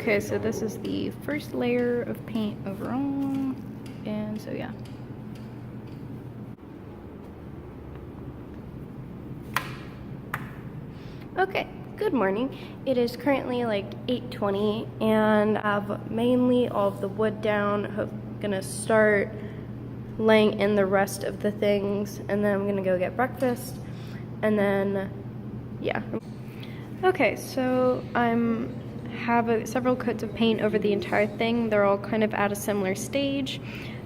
Okay, so this is the first layer of paint overall, and so yeah. Okay, good morning. It is currently like 8:20 and I have mainly all of the wood down. I'm gonna start laying in the rest of the things, and then I'm gonna go get breakfast, and then yeah. Okay, so have several coats of paint over the entire thing. They're all kind of at a similar stage.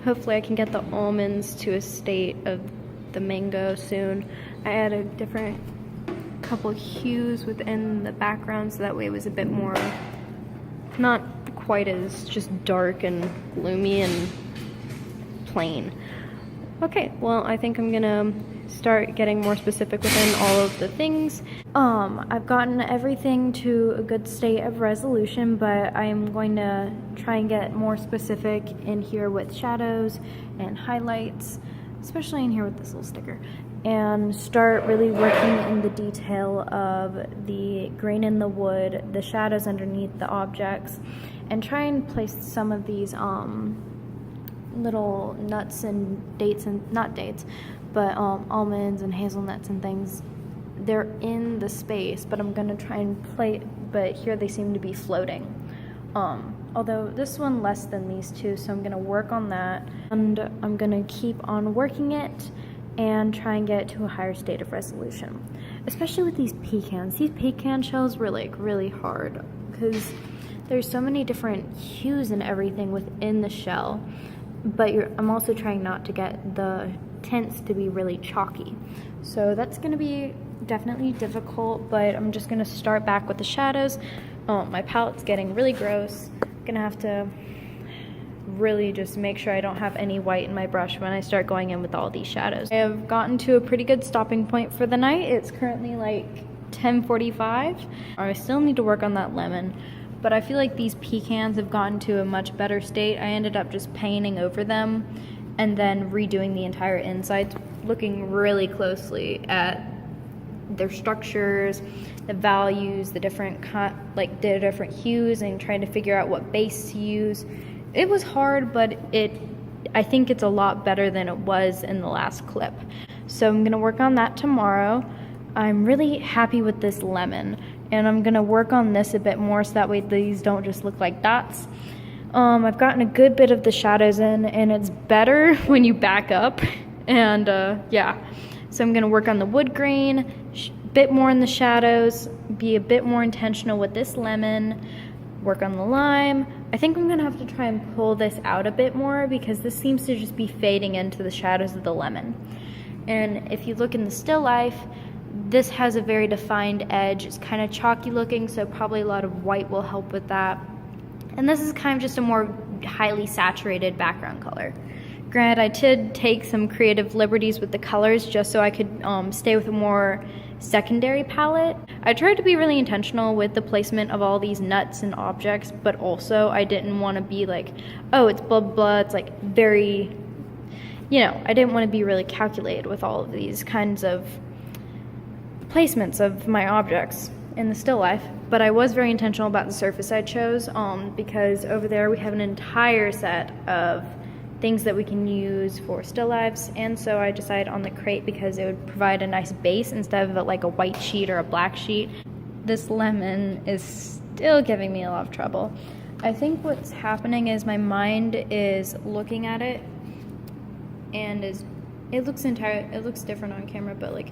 Hopefully I can get the almonds to a state of the mango soon. I added different couple hues within the background so that way it was a bit more, not quite as just dark and gloomy and plain. Okay, well, I think I'm gonna start getting more specific within all of the things. I've gotten everything to a good state of resolution, but I am going to try and get more specific in here with shadows and highlights, especially in here with this little sticker, and start really working in the detail of the grain in the wood, the shadows underneath the objects, and try and place some of these little nuts and dates, and not dates, but almonds and hazelnuts and things. They're in the space, but I'm gonna try and play, but here they seem to be floating. Although this one less than these two, so I'm gonna work on that, and I'm gonna keep on working it and try and get it to a higher state of resolution. Especially with these pecans. These pecan shells were like really hard because there's so many different hues and everything within the shell, but I'm also trying not to get the tints to be really chalky. So that's gonna be definitely difficult, but I'm just gonna start back with the shadows. My palette's getting really gross. Gonna have to really just make sure I don't have any white in my brush when I start going in with all these shadows. I have gotten to a pretty good stopping point for the night. It's currently like 10:45. I still need to work on that lemon, but I feel like these pecans have gotten to a much better state. I ended up just painting over them and then redoing the entire inside, looking really closely at their structures, the values, the different hues, and trying to figure out what base to use. It was hard, but I think it's a lot better than it was in the last clip. So I'm gonna work on that tomorrow. I'm really happy with this lemon, and I'm gonna work on this a bit more so that way these don't just look like dots. I've gotten a good bit of the shadows in, and it's better when you back up, and yeah. So I'm gonna work on the wood grain, bit more in the shadows, be a bit more intentional with this lemon, work on the lime. I think I'm gonna have to try and pull this out a bit more because this seems to just be fading into the shadows of the lemon. And if you look in the still life, this has a very defined edge. It's kind of chalky looking, so probably a lot of white will help with that. And this is kind of just a more highly saturated background color. Granted, I did take some creative liberties with the colors just so I could stay with a more secondary palette. I tried to be really intentional with the placement of all these nuts and objects, but also I didn't want to be like, oh, it's blah, blah, it's like very, I didn't want to be really calculated with all of these kinds of placements of my objects in the still life. But I was very intentional about the surface I chose because over there we have an entire set of things that we can use for still lifes, and so I decided on the crate because it would provide a nice base instead of like a white sheet or a black sheet. This lemon is still giving me a lot of trouble. I think what's happening is my mind is looking at it and it looks different on camera, but like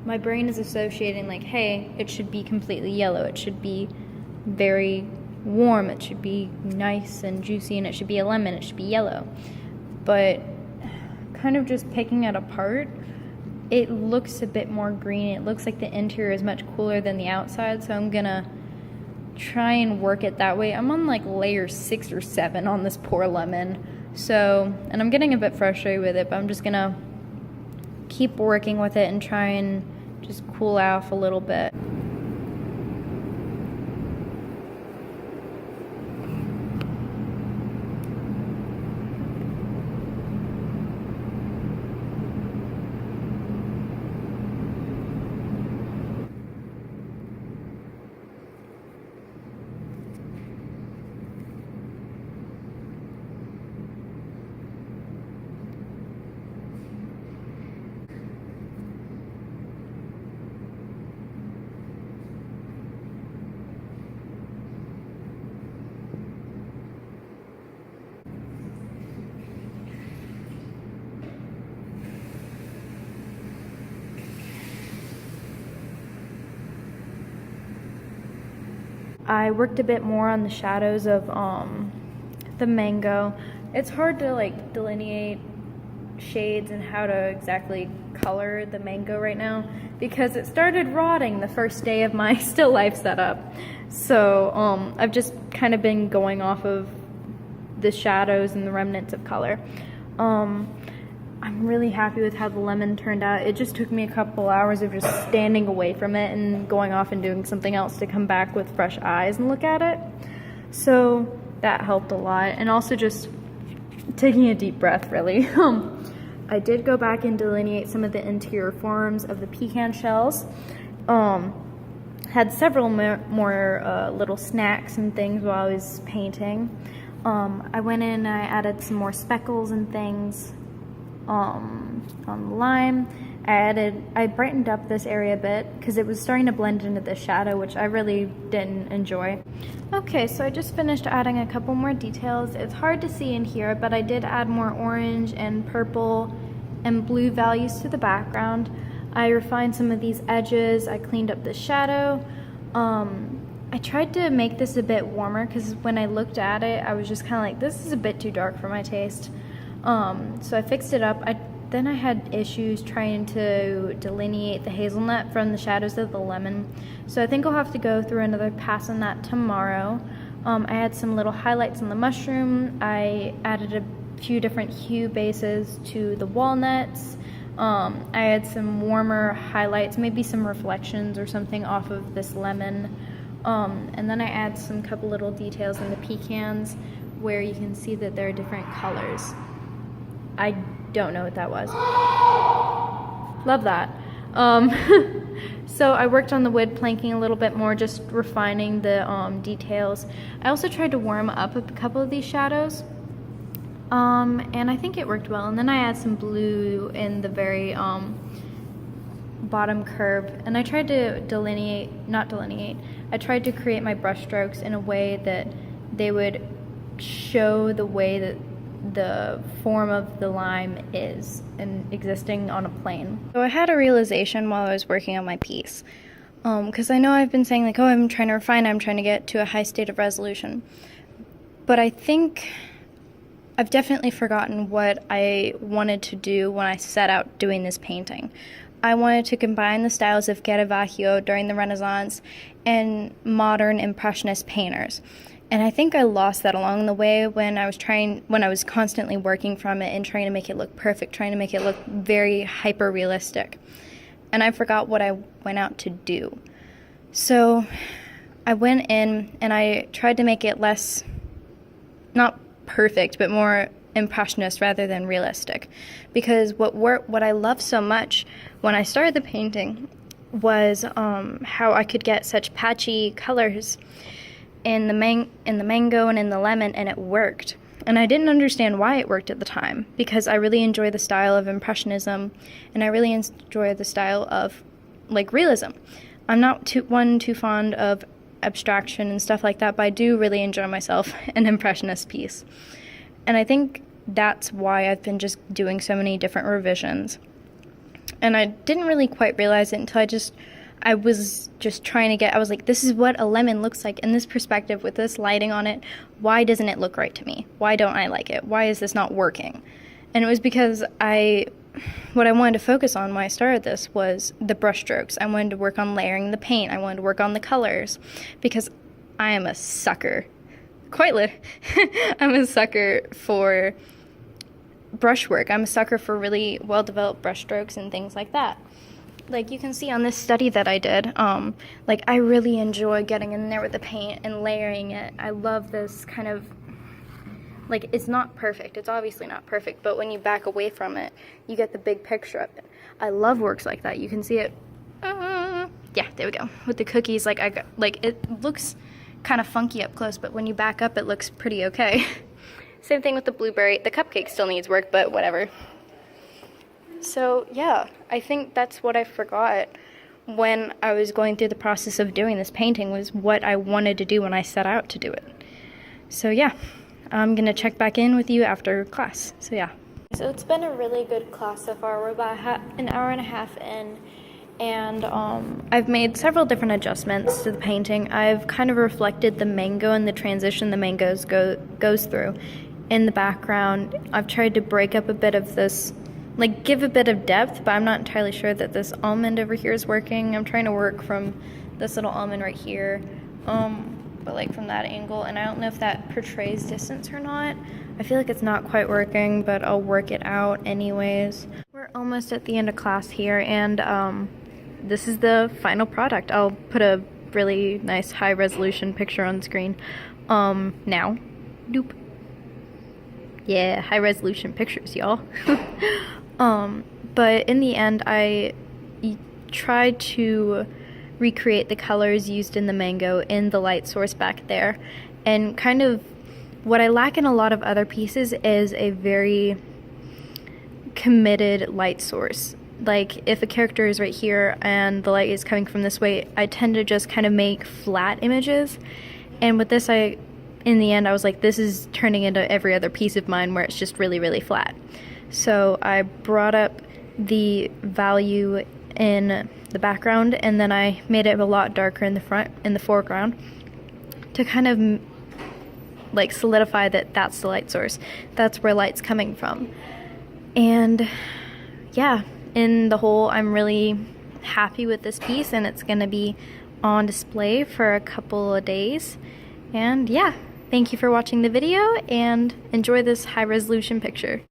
my brain is associating like, hey, it should be completely yellow, it should be very warm, it should be nice and juicy, and it should be a lemon, it should be yellow. But kind of just picking it apart, it looks a bit more green. It looks like the interior is much cooler than the outside, so I'm gonna try and work it that way. I'm on like layer 6 or 7 on this poor lemon, so, and I'm getting a bit frustrated with it, but I'm just gonna keep working with it and try and just cool off a little bit. I worked a bit more on the shadows of the mango. It's hard to like delineate shades and how to exactly color the mango right now because it started rotting the first day of my still life setup. So I've just kind of been going off of the shadows and the remnants of color. I'm really happy with how the lemon turned out. It just took me a couple hours of just standing away from it and going off and doing something else to come back with fresh eyes and look at it. So that helped a lot. And also just taking a deep breath, really. I did go back and delineate some of the interior forms of the pecan shells. Had several more little snacks and things while I was painting. I went in and I added some more speckles and things on the lime. I brightened up this area a bit because it was starting to blend into the shadow, which I really didn't enjoy. Okay, so I just finished adding a couple more details. It's hard to see in here, but I did add more orange and purple and blue values to the background. I refined some of these edges. I cleaned up the shadow. I tried to make this a bit warmer because when I looked at it, I was just kind of like, this is a bit too dark for my taste. So I fixed it up. Then I had issues trying to delineate the hazelnut from the shadows of the lemon. So I think I'll have to go through another pass on that tomorrow. I had some little highlights on the mushroom. I added a few different hue bases to the walnuts. I had some warmer highlights, maybe some reflections or something off of this lemon. And then I add some couple little details in the pecans where you can see that there are different colors. I don't know what that was. Love that. So I worked on the wood planking a little bit more, just refining the details. I also tried to warm up a couple of these shadows. And I think it worked well. And then I add some blue in the very bottom curve. And I tried to I tried to create my brush strokes in a way that they would show the way that the form of the lime is and existing on a plane. So I had a realization while I was working on my piece. Because I know I've been saying like, oh, I'm trying to refine, I'm trying to get to a high state of resolution. But I think I've definitely forgotten what I wanted to do when I set out doing this painting. I wanted to combine the styles of Caravaggio during the Renaissance and modern impressionist painters. And I think I lost that along the way when I was constantly working from it and trying to make it look perfect, trying to make it look very hyper realistic. And I forgot what I went out to do. So I went in and I tried to make it less, not perfect, but more impressionist rather than realistic. Because what I loved so much when I started the painting was how I could get such patchy colors in the mango and in the lemon, and it worked. And I didn't understand why it worked at the time, because I really enjoy the style of impressionism, and I really enjoy the style of like realism. I'm not too fond of abstraction and stuff like that, but I do really enjoy myself an impressionist piece. And I think that's why I've been just doing so many different revisions. And I didn't really quite realize it until I was just trying to get, I was like, this is what a lemon looks like in this perspective with this lighting on it. Why doesn't it look right to me? Why don't I like it? Why is this not working? And it was because what I wanted to focus on when I started this was the brush strokes. I wanted to work on layering the paint. I wanted to work on the colors because I am a sucker. I'm a sucker for brushwork. I'm a sucker for really well-developed brush strokes and things like that. Like you can see on this study that I did, like I really enjoy getting in there with the paint and layering it. I love this kind of, like it's not perfect. It's obviously not perfect, but when you back away from it, you get the big picture of it. I love works like that. You can see it. Yeah, there we go. With the cookies, it looks kind of funky up close, but when you back up, it looks pretty okay. Same thing with the blueberry. The cupcake still needs work, but whatever. So yeah, I think that's what I forgot when I was going through the process of doing this painting, was what I wanted to do when I set out to do it. So yeah, I'm gonna check back in with you after class. So yeah. So it's been a really good class so far. We're about an hour and a half in, And I've made several different adjustments to the painting. I've kind of reflected the mango and the transition the mangoes goes through in the background. I've tried to break up a bit of this, like give a bit of depth, but I'm not entirely sure that this almond over here is working. I'm trying to work from this little almond right here, but like from that angle, and I don't know if that portrays distance or not. I feel like it's not quite working, but I'll work it out anyways. We're almost at the end of class here, and this is the final product. I'll put a really nice high resolution picture on the screen now. Doop. Yeah, high resolution pictures, y'all. But in the end, I tried to recreate the colors used in the mango in the light source back there. And kind of what I lack in a lot of other pieces is a very committed light source. Like if a character is right here and the light is coming from this way, I tend to just kind of make flat images. And with this, in the end, I was like, this is turning into every other piece of mine where it's just really, really flat. So I brought up the value in the background, and then I made it a lot darker in the foreground to kind of like solidify that that's the light source. That's where light's coming from. And yeah, in the whole, I'm really happy with this piece, and it's gonna be on display for a couple of days. And yeah, thank you for watching the video, and enjoy this high resolution picture.